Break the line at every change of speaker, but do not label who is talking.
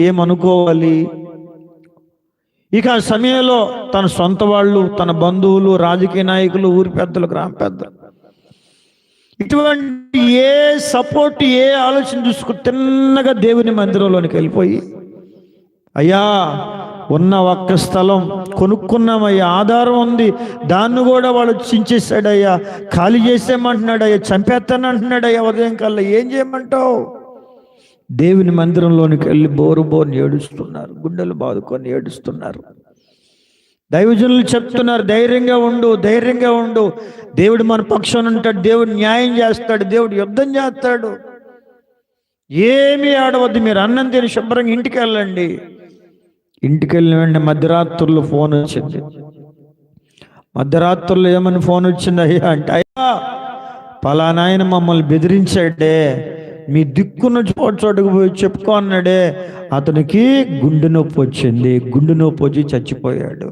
ఏమనుకోవాలి? ఇక ఆ సమయంలో తన సొంత వాళ్ళు, తన బంధువులు, రాజకీయ నాయకులు, ఊరి పెద్దలు, గ్రామ పెద్దలు, ఇటువంటి ఏ సపోర్ట్, ఏ ఆలోచన చూసుకు తిన్నగా దేవుని మందిరంలోనికి వెళ్ళిపోయి, అయ్యా ఉన్న ఒక్క స్థలం కొనుక్కున్నామయ్యా, ఆధారం ఉంది, దాన్ని కూడా వాడు చించేశాడయ్యా, ఖాళీ చేసేయమంటున్నాడయ్యా, చంపేస్తాను అంటున్నాడయ్యా, ఉదయం కల్లా ఏం చేయమంటావు? దేవుని మందిరంలోనికి వెళ్ళి బోరు బోరుని ఏడుస్తున్నారు, గుండెలు బాదుకొని ఏడుస్తున్నారు. దైవజనులు చెప్తున్నారు, ధైర్యంగా ఉండు, ధైర్యంగా ఉండు, దేవుడు మన పక్షాన ఉంటాడు, దేవుడు న్యాయం చేస్తాడు, దేవుడు యుద్ధం చేస్తాడు, ఏమీ ఆడవద్దు, మీరు అన్నం తిని శుభ్రంగా ఇంటికి వెళ్ళండి. ఇంటికి వెళ్ళిన వెంటనే మధ్యరాత్రుల్లో ఫోన్ వచ్చింది. మధ్యరాత్రుల్లో ఏమని ఫోన్ వచ్చింది అయ్యా అంటే, అయ్యా పలానా ఆయన మమ్మల్ని బెదిరించాడే, మీ దిక్కున్న చోటుకు పోయి చెప్పుకో అన్నాడే, అతనికి గుండె నొప్పి వచ్చింది, గుండె నొప్పి వచ్చి చచ్చిపోయాడు.